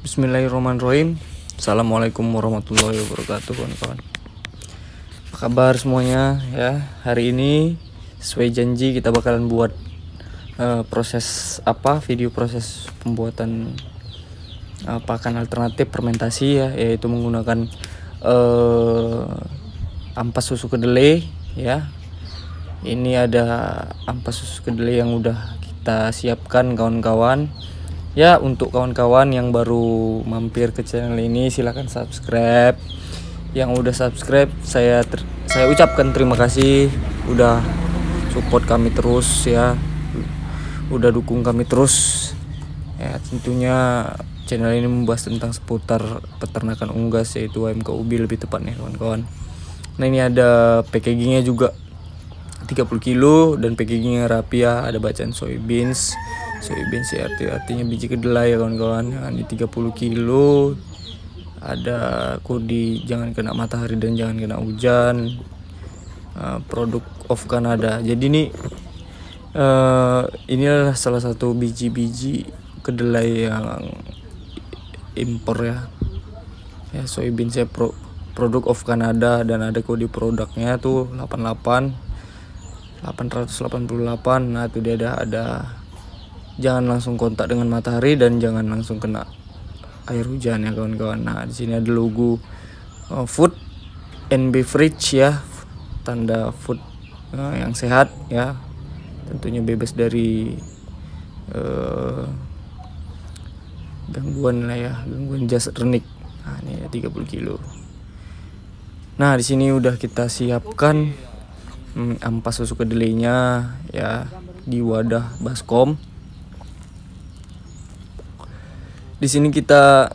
Bismillahirrahmanirrahim. Assalamualaikum warahmatullahi wabarakatuh, kawan-kawan. Apa kabar semuanya ya? Hari ini sesuai janji kita bakalan buat video proses pembuatan pakan alternatif fermentasi ya, yaitu menggunakan ampas susu kedelai ya. Ini ada ampas susu kedelai yang udah kita siapkan, kawan-kawan. Ya, untuk kawan-kawan yang baru mampir ke channel ini silahkan subscribe. Yang udah subscribe saya ucapkan terima kasih udah support kami terus ya. Udah dukung kami terus. Ya, tentunya channel ini membahas tentang seputar peternakan unggas, yaitu AMK ubi lebih tepatnya, kawan-kawan. Nah, ini ada packagingnya juga 30 kilo dan packagingnya rapi ya. Ada bacaan soybeans ya, artinya biji kedelai ya, kawan-kawan. Ini 30 kilo. Ada kode jangan kena matahari dan jangan kena hujan. Produk of Canada. Jadi ini adalah salah satu biji-biji kedelai yang impor ya. Ya, soybeans ya, produk of Canada, dan ada kode produknya tuh 888. Nah, itu dia ada jangan langsung kontak dengan matahari dan jangan langsung kena air hujan ya, kawan-kawan. Nah, di sini ada logo food and beverage ya, tanda food yang sehat ya, tentunya bebas dari gangguan jasad renik. Nah, ini 30 kilo. Nah, di sini udah kita siapkan ampas susu kedelainya ya di wadah baskom. Di sini kita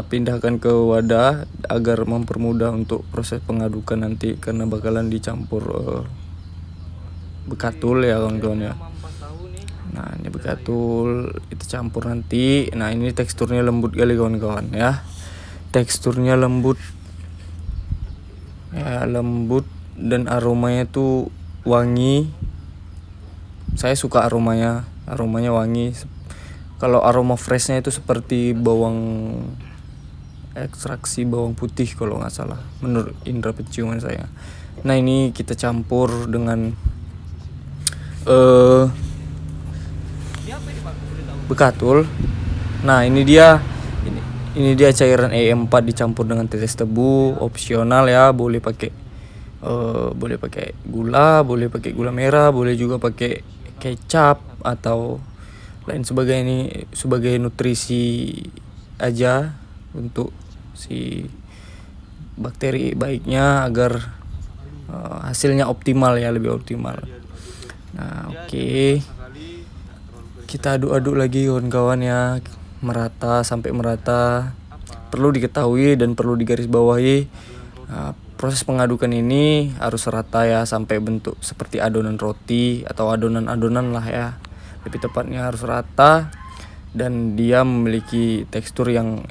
pindahkan ke wadah agar mempermudah untuk proses pengadukan nanti, karena bakalan dicampur bekatul ya, kawan-kawan ya. Nah, ini bekatul kita campur nanti. Nah, ini teksturnya lembut kali, kawan-kawan ya. Teksturnya lembut ya, lembut dan aromanya tuh wangi. Saya suka aromanya wangi. Kalau aroma freshnya itu seperti ekstraksi bawang putih kalau nggak salah, menurut indera penciuman saya. Nah, ini kita campur dengan bekatul. Nah, ini dia cairan E4 dicampur dengan tetes tebu, opsional ya. Boleh pakai gula, boleh pakai gula merah, boleh juga pakai kecap atau lain sebagainya. Ini sebagai nutrisi aja untuk si bakteri baiknya agar hasilnya optimal ya, lebih optimal. Nah, oke. Kita aduk-aduk lagi, kawan-kawan ya, sampai merata. Perlu diketahui dan perlu digarisbawahi, proses pengadukan ini harus rata ya, sampai bentuk seperti adonan roti atau adonan-adonan lah ya. Lebih tepatnya harus rata dan dia memiliki tekstur yang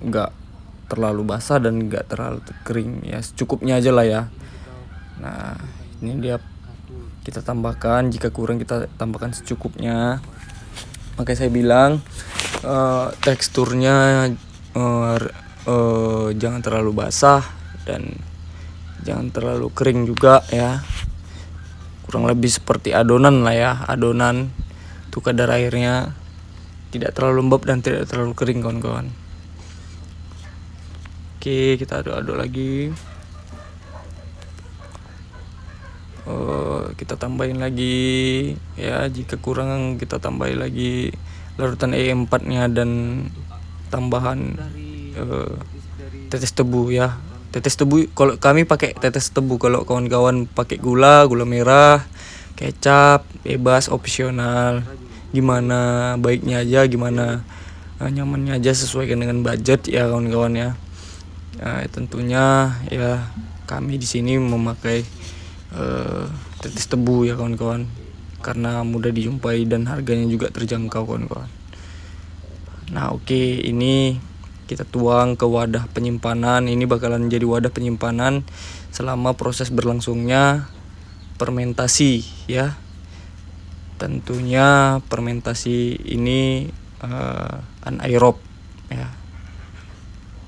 enggak terlalu basah dan enggak terlalu kering ya, secukupnya aja lah ya. Nah, ini dia kita tambahkan, jika kurang kita tambahkan secukupnya. Makanya saya bilang teksturnya jangan terlalu basah dan jangan terlalu kering juga ya. Kurang lebih seperti adonan lah ya, adonan itu kadar airnya tidak terlalu lembab dan tidak terlalu kering, kawan-kawan. Oke, kita aduk-aduk lagi. Kita tambahin lagi ya, jika kurang kita tambahin lagi larutan E4 nya dan tambahan tetes tebu ya. Tetes tebu, kalau kami pakai tetes tebu. Kalau kawan-kawan pakai gula merah, kecap, bebas, opsional. Gimana baiknya aja, gimana nyamannya aja, sesuaikan dengan budget ya, kawan-kawan ya. Tentunya ya kami di sini memakai tetes tebu ya, kawan-kawan, karena mudah dijumpai dan harganya juga terjangkau, kawan-kawan. Nah, oke, ini kita tuang ke wadah penyimpanan. Ini bakalan jadi wadah penyimpanan selama proses berlangsungnya fermentasi ya. Tentunya fermentasi ini anaerob ya,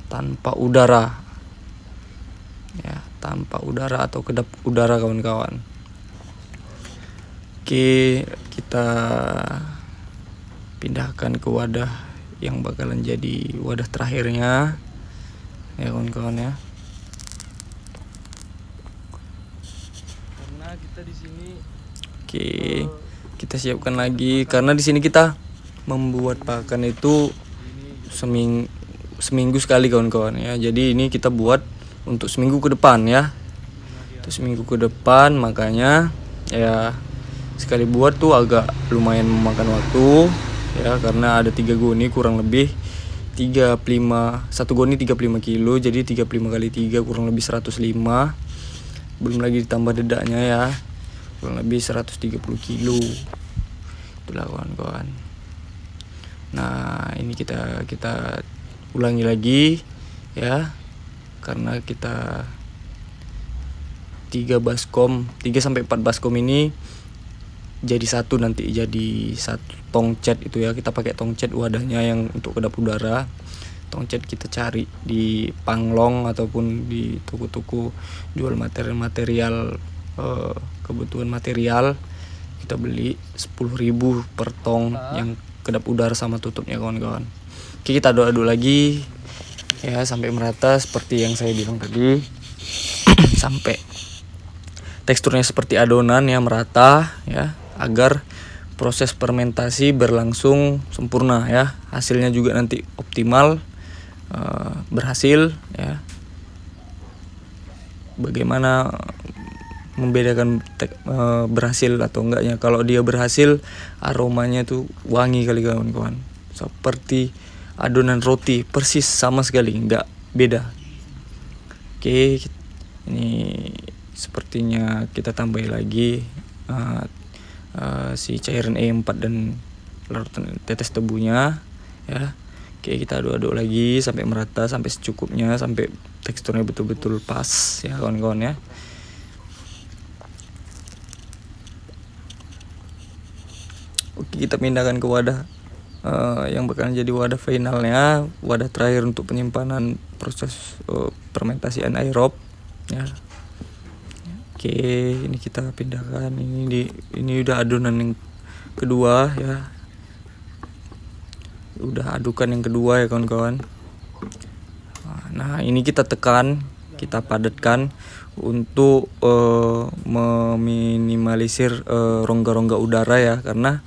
tanpa udara ya, tanpa udara atau kedap udara kawan-kawan. Oke, kita pindahkan ke wadah yang bakalan jadi wadah terakhirnya ya kawan-kawan ya. Karena kita di sini kita siapkan lagi karena di sini kita membuat pakan itu seminggu sekali kawan-kawan ya. Jadi ini kita buat untuk seminggu ke depan ya. Untuk seminggu ke depan, makanya ya sekali buat tuh agak lumayan memakan waktu ya, karena ada 3 goni kurang lebih 35, satu goni 35 kilo, jadi 35 kali 3 kurang lebih 105, belum lagi ditambah dedaknya ya, kurang lebih 130 kilo. Itulah kawan-kawan. Nah ini kita ulangi lagi ya, karena kita 3 sampai 4 baskom ini jadi satu, nanti jadi satu tongcet itu ya. Kita pakai tongcet wadahnya yang untuk kedap udara. Tongcet kita cari di Panglong ataupun di toko-toko jual material kebutuhan material. Kita beli 10.000 per tong yang kedap udara sama tutupnya kawan-kawan. Oke, kita aduk-aduk lagi ya sampai merata seperti yang saya bilang tadi. Sampai teksturnya seperti adonan ya, merata ya, agar proses fermentasi berlangsung sempurna ya, hasilnya juga nanti optimal, berhasil ya. Bagaimana membedakan berhasil atau enggaknya? Kalau dia berhasil, aromanya tuh wangi kali kawan-kawan, seperti adonan roti, persis sama sekali, enggak beda. Oke, ini sepertinya kita tambahin lagi si cairan E4 dan larutan tetes tebunya ya. Oke, kita aduk-aduk lagi sampai merata, sampai secukupnya, sampai teksturnya betul-betul pas ya kawan-kawan ya. Oke, kita pindahkan ke wadah yang bakalan jadi wadah finalnya, wadah terakhir untuk penyimpanan proses fermentasi anaerob ya. Oke, ini kita pindahkan, ini udah adonan yang kedua ya. Udah adukan yang kedua ya kawan-kawan. Nah, ini kita tekan, kita padatkan untuk meminimalisir rongga-rongga udara ya, karena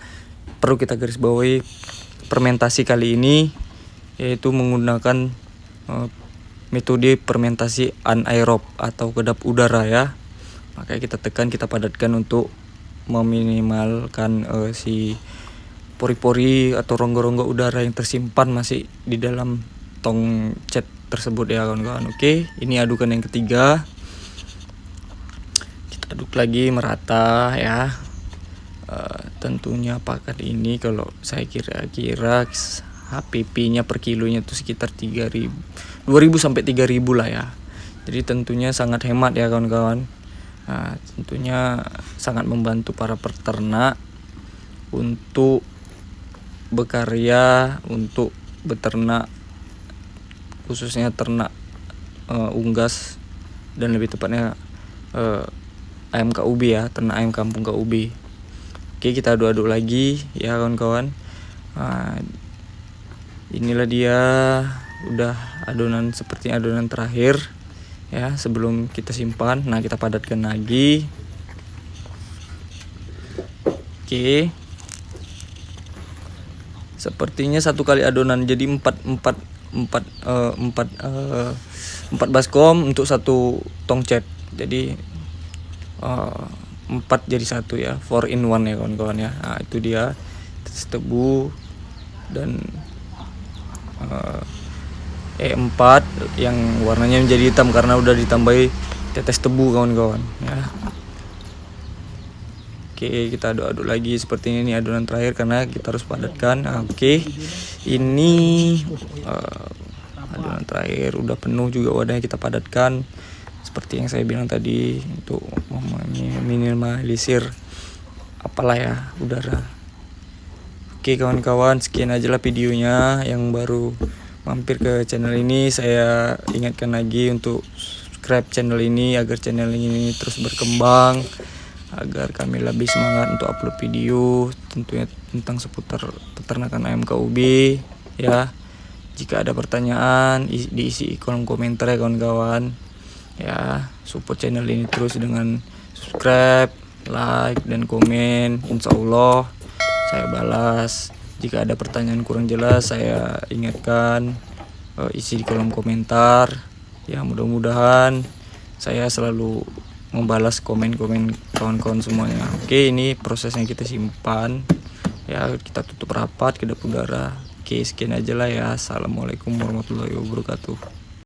perlu kita garis bawahi fermentasi kali ini yaitu menggunakan metode fermentasi anaerob atau kedap udara ya. Makanya kita tekan, kita padatkan untuk meminimalkan si pori-pori atau rongga-rongga udara yang tersimpan masih di dalam tong cat tersebut ya kawan-kawan. Oke, ini adukan yang ketiga. Kita aduk lagi merata ya. Tentunya pakan ini kalau saya kira-kira HPP-nya per kilonya itu sekitar 2.000 sampai 3.000 lah ya. Jadi tentunya sangat hemat ya kawan-kawan. Nah, tentunya sangat membantu para peternak untuk berkarya, untuk beternak, khususnya ternak unggas dan lebih tepatnya ayam KUB ya, ternak ayam kampung KUB. Oke, kita aduk-aduk lagi ya kawan-kawan. Nah, inilah dia udah adonan seperti adonan terakhir ya sebelum kita simpan. Nah, kita padatkan lagi. Oke, sepertinya satu kali adonan, jadi 4 baskom untuk satu tongcet. Jadi 4 jadi 1 ya, 4 in 1 ya kawan-kawan ya. Nah, itu dia tetes tebu dan E4 yang warnanya menjadi hitam karena udah ditambahi tetes tebu kawan-kawan ya. Oke, kita aduk-aduk lagi seperti ini adonan terakhir karena kita harus padatkan. Nah, oke, ini adonan terakhir udah penuh juga wadahnya, kita padatkan seperti yang saya bilang tadi untuk meminimalisir apalah ya udara. Oke kawan-kawan, sekian aja lah videonya. Yang baru mampir ke channel ini, saya ingatkan lagi untuk subscribe channel ini agar channel ini terus berkembang, agar kami lebih semangat untuk upload video tentunya tentang seputar peternakan ayam KUB ya. Jika ada pertanyaan diisi kolom komentar ya kawan-kawan ya. Support channel ini terus dengan subscribe, like, dan komen. Insya Allah saya balas. Jika ada pertanyaan kurang jelas saya ingatkan, isi di kolom komentar ya. Mudah-mudahan saya selalu membalas komen-komen kawan-kawan semuanya. Oke, ini prosesnya kita simpan ya, kita tutup rapat kedap udara. Oke, sekian aja lah ya. Assalamualaikum warahmatullahi wabarakatuh.